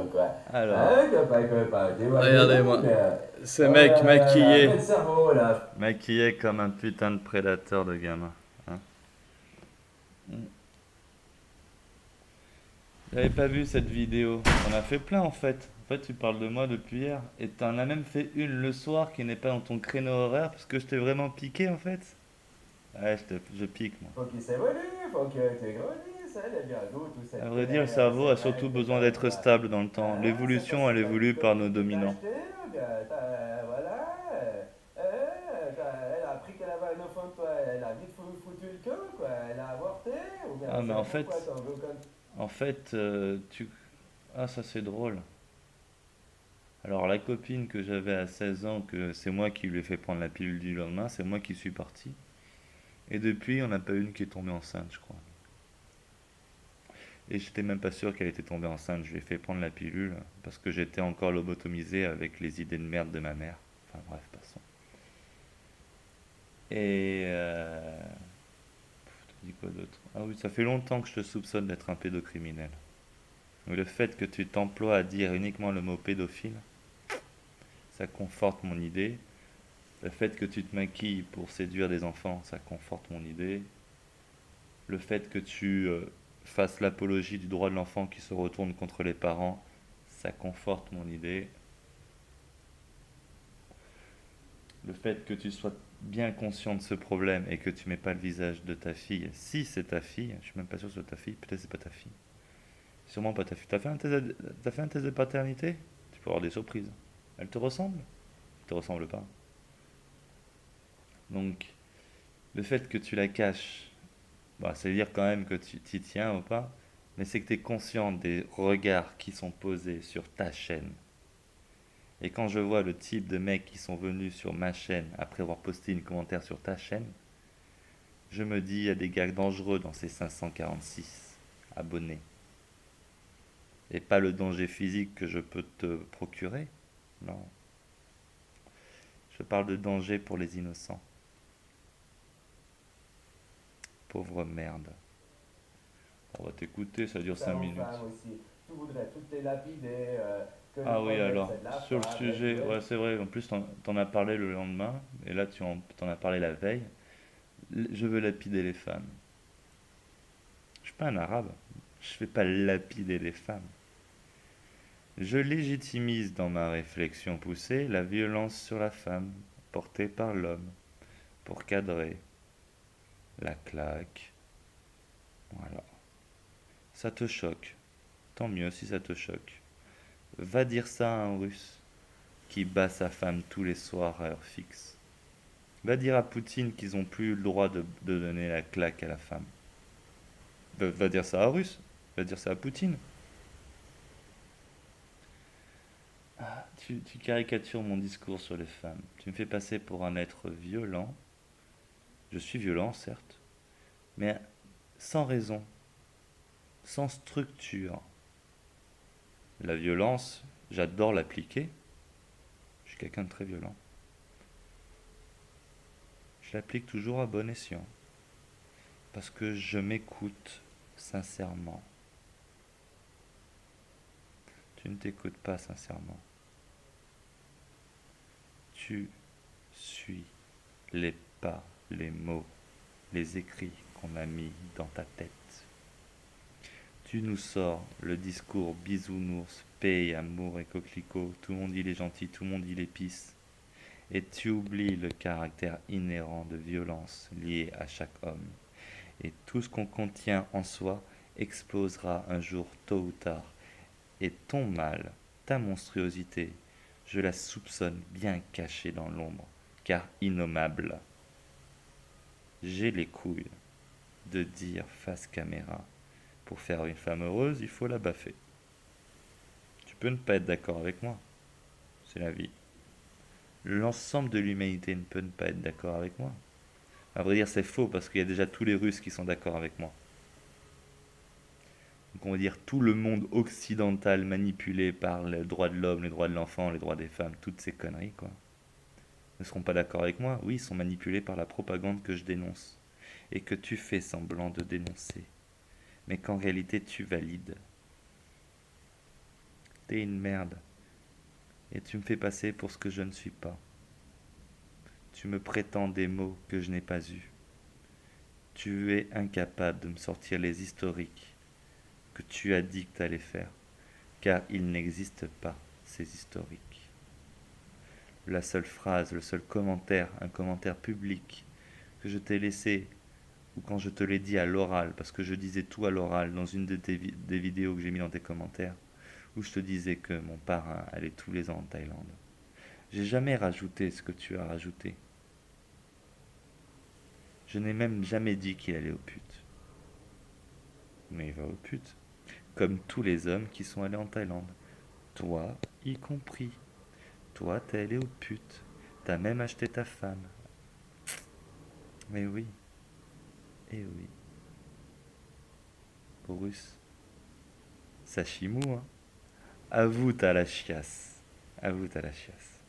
quoi. Alors, Hein, copain, tu vois le regardez-moi. truc Ce oh mec là là là, maquillé. quel cerveau là. Maquillé comme un putain de prédateur de gamin. Hein. J'avais pas vu cette vidéo. T'en as fait plein en fait. En fait, tu parles de moi depuis hier. Et t'en as même fait une le soir qui n'est pas dans ton créneau horaire parce que je t'ai vraiment piqué en fait. Ouais, je pique moi. Faut qu'il s'évolue, faut que tu grandisses, hein, le Virgo, tout ça À te vrai dire, le connaît, cerveau c'est a vrai surtout que besoin comme d'être quoi. stable dans le temps. Hein, c'est pas L'évolution, si elle la évolue petite par nos copine que t'as dominants. achetée, voilà, elle a appris qu'elle avait un enfant de toi, elle a vite foutu le camp, quoi, elle a avorté, ou bien Ah, mais c'est pourquoi t'en veux comme. en fait, tu... Ah, ça c'est drôle. Alors, la copine que j'avais à 16 ans, que c'est moi qui lui ai fait prendre la pilule du lendemain, c'est moi qui suis parti. Et depuis, on n'a pas une qui est tombée enceinte, je crois. Et j'étais même pas sûr qu'elle était tombée enceinte. Je lui ai fait prendre la pilule parce que j'étais encore lobotomisé avec les idées de merde de ma mère. Enfin bref, passons. Et je te dis quoi d'autre? Ah oui, ça fait longtemps que je te soupçonne d'être un pédocriminel. Le fait que tu t'emploies à dire uniquement le mot pédophile, ça conforte mon idée. Le fait que tu te maquilles pour séduire des enfants, ça conforte mon idée. Le fait que tu fasses l'apologie du droit de l'enfant qui se retourne contre les parents, ça conforte mon idée. Le fait que tu sois bien conscient de ce problème et que tu mets pas le visage de ta fille, si c'est ta fille, je suis même pas sûr que c'est ta fille, peut-être c'est pas ta fille, sûrement pas ta fille. T'as fait un test de paternité? Tu peux avoir des surprises. Elle te ressemble? Elle te ressemble pas. Donc, le fait que tu la caches, bah, ça veut dire quand même que tu t'y tiens ou pas, mais c'est que tu es conscient des regards qui sont posés sur ta chaîne. Et quand je vois le type de mecs qui sont venus sur ma chaîne après avoir posté une commentaire sur ta chaîne, je me dis, il y a des gars dangereux dans ces 546 abonnés. Et pas le danger physique que je peux te procurer. Non. Je parle de danger pour les innocents. Pauvre merde. On va t'écouter, ça dure 5 Ça aux femmes minutes. aussi. Tu voudrais toutes les lapider, que le Ah oui, problème alors, c'est de la sur le femme, et tout. sujet, ouais, c'est vrai, en plus, t'en as parlé le lendemain, et là, t'en as parlé la veille. Je veux lapider les femmes. Je suis pas un arabe. Je fais pas lapider les femmes. Je légitimise dans ma réflexion poussée la violence sur la femme portée par l'homme pour cadrer la claque. Voilà. Ça te choque. Tant mieux si ça te choque. Va dire ça à un russe qui bat sa femme tous les soirs à heure fixe. Va dire à Poutine qu'ils ont plus le droit de donner la claque à la femme. Va dire ça à un russe. Va dire ça à Poutine. Tu caricatures mon discours sur les femmes. Tu me fais passer pour un être violent. Je suis violent, certes, mais sans raison, sans structure. La violence, j'adore l'appliquer. Je suis quelqu'un de très violent. Je l'applique toujours à bon escient. Parce que je m'écoute sincèrement. Tu ne t'écoutes pas sincèrement. Tu suis les pas, les mots, les écrits qu'on a mis dans ta tête. Tu nous sors le discours bisounours, paix, amour et coquelicot. Tout le monde il est gentil, tout le monde il est pisse. Et tu oublies le caractère inhérent de violence lié à chaque homme. Et tout ce qu'on contient en soi explosera un jour tôt ou tard. Et ton mal, ta monstruosité, je la soupçonne bien cachée dans l'ombre, car innommable. J'ai les couilles de dire face caméra, pour faire une femme heureuse, il faut la baffer. Tu peux ne pas être d'accord avec moi, c'est la vie. L'ensemble de l'humanité ne peut ne pas être d'accord avec moi. À vrai dire, c'est faux parce qu'il y a déjà tous les Russes qui sont d'accord avec moi. Donc on va dire tout le monde occidental manipulé par les droits de l'homme, les droits de l'enfant, les droits des femmes, toutes ces conneries quoi. Ne seront pas d'accord avec moi. Oui, ils sont manipulés par la propagande que je dénonce et que tu fais semblant de dénoncer, mais qu'en réalité tu valides. T'es une merde. Et tu me fais passer pour ce que je ne suis pas. Tu me prétends des mots que je n'ai pas eus. Tu es incapable de me sortir les historiques que tu as dit que t'allais faire, car il n'existe pas, ces historiques. La seule phrase, le seul commentaire, un commentaire public que je t'ai laissé, ou quand je te l'ai dit à l'oral, parce que je disais tout à l'oral dans une des vidéos que j'ai mis dans tes commentaires, où je te disais que mon parrain allait tous les ans en Thaïlande. J'ai jamais rajouté ce que tu as rajouté. Je n'ai même jamais dit qu'il allait aux putes. Mais il va aux putes. Comme tous les hommes qui sont allés en Thaïlande. Toi y compris. Toi, t'es allé aux putes. T'as même acheté ta femme. Mais oui. Eh oui. Russe. Sachimou, hein. Avoue, t'as la chiasse. Avoue, t'as la chiasse.